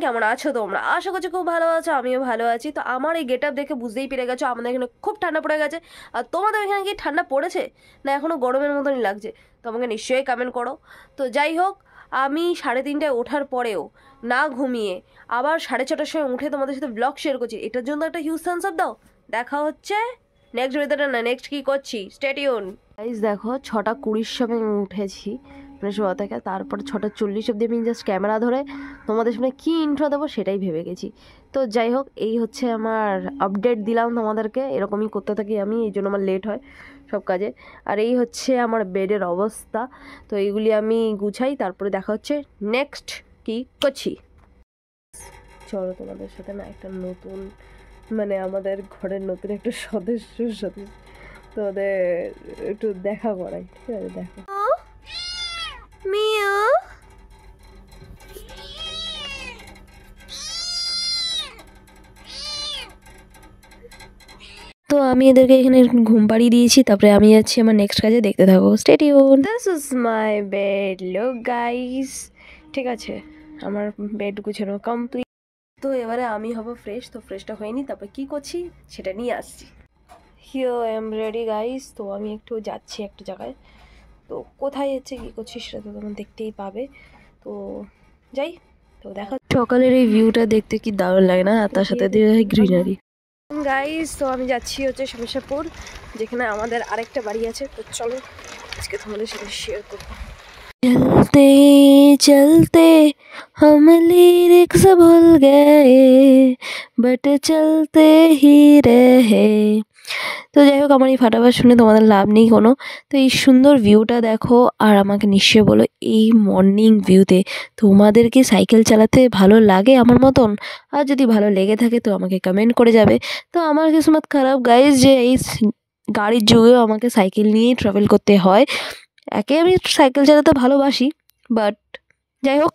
কেমন আছো তোমরা? আশা করছি খুব ভালো আছো, আমিও ভালো আছি। তো আমার এই গেট আপ দেখে বুঝতেই পেরে গেছো আমাদের এখানে খুব ঠান্ডা পড়ে গেছে। আর তোমাদের এখানে কি ঠান্ডা পড়েছে না এখনও গরমের মতনই লাগছে? তো আমাকে নিশ্চয়ই কমেন্ট করো। তো যাই হোক, আমি 3:30টায় ওঠার পরেও না ঘুমিয়ে আবার 6:30টার সময় উঠে তোমাদের সাথে ব্লগ শেয়ার করছি। এটার জন্য একটা হিউজ থামস আপ দাও। দেখা হচ্ছে নেক্সট ভিডিওতে, না নেক্সট কী করছি, স্টে টিউন। গাইস দেখো, 6:20 সময় উঠেছি মানে শোয়া থেকে, তারপর 6:40 অবধি আমি জাস্ট ক্যামেরা ধরে তোমাদের সামনে কী ইন্ট্রো দেবো সেটাই ভেবে গেছি। তো যাই হোক, এই হচ্ছে আমার আপডেট দিলাম তোমাদেরকে, এরকমই করতে থাকি আমি, এই জন্য আমার লেট হয় সব কাজে। আর এই হচ্ছে আমার বেডের অবস্থা। তো এইগুলি আমি গুছাই, তারপরে দেখা হচ্ছে নেক্সট কী করছি। চলো তোমাদের সাথে না একটা নতুন মানে আমাদের ঘরের নতুন একটা সদস্যর সাথে তোমাদের একটু দেখা করাই, ঠিক আছে? দেখো মিয়া, তো আমি এদেরকে এখানে ঘুম পাড়িয়ে দিয়েছি, তারপরে আমি যাচ্ছি আমার নেক্সট কাজে, দেখতে থাকো, stay tune. This is my bed, look guys. ঠিক আছে, আমার বেড গুছানো কমপ্লিট। তো এবারে আমি হব ফ্রেশ। তো ফ্রেশটা হয়নি, তারপরে কী করছি সেটা নিয়ে আসছি। হিও আই এম রেডি গাইস। তো আমি একটু যাচ্ছি একটা জায়গায়, তো কোথায় যাচ্ছে কী করছি সেটা তো তোমরা দেখতেই পাবে। তো যাই, তো দেখা। সকালের এই ভিউটা দেখতে কি দারুণ লাগে না? আর তার সাথে দিয়ে গ্রিনারি। গাইস, তো আমি যাচ্ছি হচ্ছে শমশেরপুর, যেখানে আমাদের আরেকটা বাড়ি আছে। তো চলো আজকে তোমাদের সাথে শেয়ার করবো। चलते चलते हम लिरिक्स भूल गए बट चलते ही रहे। তো যাই হোক, আমার এই ফাটাফাট শুনে তোমাদের লাভ নেই কোনো। তো এই সুন্দর ভিউটা দেখো, আর আমাকে নিশ্চয়ই বলো এই মর্নিং ভিউতে তোমাদের কি সাইকেল চালাতে ভালো লাগে আমার মতন? আর যদি ভালো লেগে থাকে তো আমাকে কমেন্ট করে যাবে। তো আমার কিসমত খারাপ গাইজ যে এই গাড়ির যুগেও আমাকে সাইকেল নিয়েই ট্রাভেল করতে হয়। একে আমি সাইকেল চালাতে ভালোবাসি, বাট যাই হোক,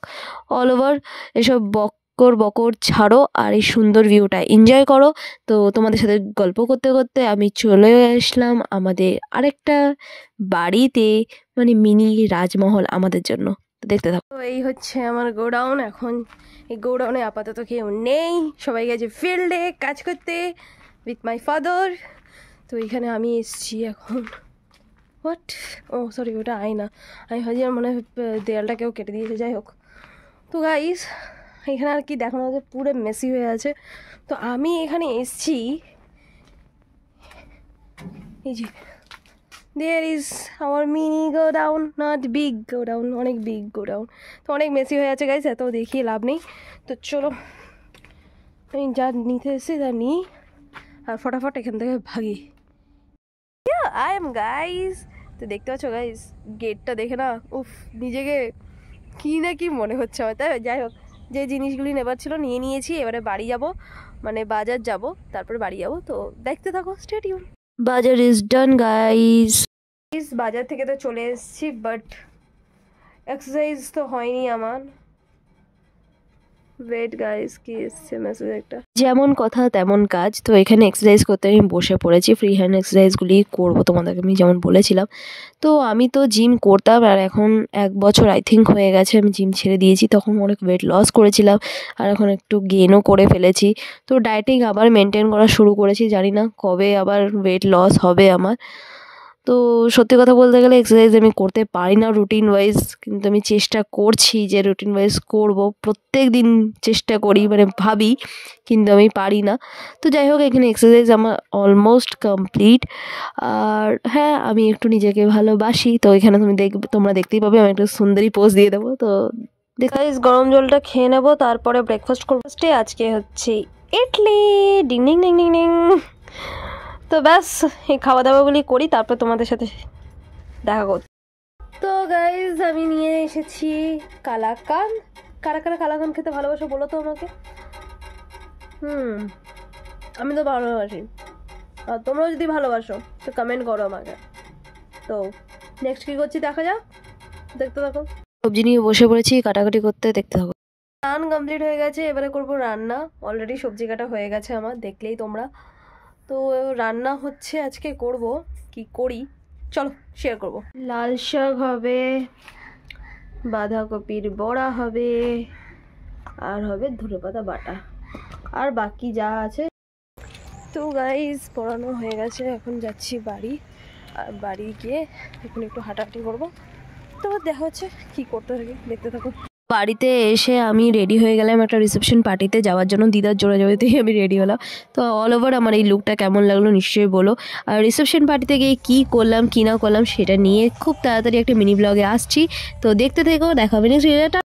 অল ওভার এসব বকর ছাড়ো আর এই সুন্দর ভিউটা এনজয় করো। তো তোমাদের সাথে গল্প করতে করতে আমি চলে আসলাম আমাদের আরেকটা বাড়িতে, মানে মিনি রাজমহল আমাদের জন্য। তো দেখতে থাকো। তো এই হচ্ছে আমার গোডাউন। এখন এই গোডাউনে আপাতত কেউ নেই, সবাই গেছে ফিল্ডে কাজ করতে উইথ মাই ফাদার। তো এখানে আমি এসছি এখন। হোয়াট, ও সরি, ওটা আয়না। আমি ভাবছি আর মনে হয় দেয়ালটা কেউ কেটে দিয়েছে। যাই হোক, তো গাইস এখানে আর কি দেখানো হচ্ছে, পুরো মেসি হয়ে আছে। তো আমি এখানে এসছি, এই যে there is our mini godown, not big godown, অনেক বিগ গোডাউন। তো অনেক মেসি হয়ে আছে গাইস, এত দেখিয়ে লাভ নেই। তো চলো আমি যা নিতে এসেছি তা নিই আর ফটাফট এখান থেকে ভাগি। I am guys. তো দেখতে পাচ্ছ গাইস, গেটটা দেখে না উফ, নিজেকে কি না কি মনে হচ্ছে আমার। তাই যাই হোক, যে জিনিসগুলি নেবার ছিল নিয়ে নিয়েছি, এবারে বাড়ি যাব, মানে বাজার যাব, তারপরে বাড়ি যাব। তো দেখতে থাকো, স্টে টিউন। বাজার ইজ ডান গাইস। বাজার থেকে তো চলে এসেছি, বাট এক্সারসাইজ তো হয়নি আমার। ওয়েট গাইস, কি এসছে মেসেজ একটা, যেমন কথা তেমন কাজ। তো এখানে এক্সারসাইজ করতে আমি বসে পড়েছি, ফ্রি হ্যান্ড এক্সারসাইজগুলি করবো তোমাদেরকে আমি যেমন বলেছিলাম। তো আমি তো জিম করতাম, আর এখন 1 বছর আই থিঙ্ক হয়ে গেছে আমি জিম ছেড়ে দিয়েছি। তখন অনেক ওয়েট লস করেছিলাম, আর এখন একটু গেনও করে ফেলেছি। তো ডায়েটিং আবার মেনটেন করা শুরু করেছি, জানি না কবে আবার ওয়েট লস হবে আমার। তো সত্যি কথা বলতে গেলে এক্সারসাইজ আমি করতে পারি না রুটিন ওয়াইজ, কিন্তু আমি চেষ্টা করছি যে রুটিন ওয়াইজ করবো। প্রত্যেক দিন চেষ্টা করি, মানে ভাবি, কিন্তু আমি পারি না। তো যাই হোক, এখানে এক্সারসাইজ আমার অলমোস্ট কমপ্লিট। আর হ্যাঁ, আমি একটু নিজেকে ভালোবাসি। তো এখানে তোমরা দেখতেই পাবে, আমি একটা সুন্দরী পোজ দিয়ে দেবো। তো গাইস, গরম জলটা খেয়ে নেবো, তারপরে ব্রেকফাস্ট করবো। আজকে হচ্ছে idli, ding ding ding ding ding. তো ব্যাস, এই খাওয়া দাওয়াগুলি করি, তারপর তোমাদের সাথে দেখা করতে। তো গাইজ আমি নিয়ে এসেছি কালাকান। কারা কারা কালাকান খেতে ভালোবাসো বলো তো আমাকে। আমি তো ভালোবাসি, আর তোমরাও যদি ভালোবাসো তো কমেন্ট করো আমাকে। তো নেক্সট কী করছি দেখা যাক, দেখতে থাকো। সবজি নিয়ে বসে পড়েছি কাটাকাটি করতে, দেখতে থাকো। রান কমপ্লিট হয়ে গেছে, এবারে করবো রান্না। অলরেডি সবজি কাটা হয়ে গেছে আমার, দেখলেই তোমরা। তো রান্না হচ্ছে, আজকে করব কি করি চলো শেয়ার করব। লাল শাক হবে, বাঁধাকপির বড়া হবে, আর হবে ধনেপাতা বাটা, আর বাকি যা আছে। তো গাইস পড়ানো হয়ে গেছে, এখন যাচ্ছি বাড়ি। আর বাড়ি গিয়ে এখন একটু হাঁটাহাঁটি করবো। তো দেখা হচ্ছে কি করতে থাকি, দেখতে থাকো। বাড়িতে এসে আমি রেডি হয়ে গেলাম একটা রিসেপশন পার্টিতে যাওয়ার জন্য। দিদার জোড়াজোড়িতেই আমি রেডি হলাম। তো অল ওভার আমার এই লুকটা কেমন লাগলো নিশ্চয়ই বলো। আর রিসেপশন পার্টিতে গিয়ে কী করলাম কী না করলাম সেটা নিয়ে খুব তাড়াতাড়ি একটা মিনি ব্লগে আসছি। তো দেখতে থেকো, দেখা হবে নেক্সট ভিডিওটা।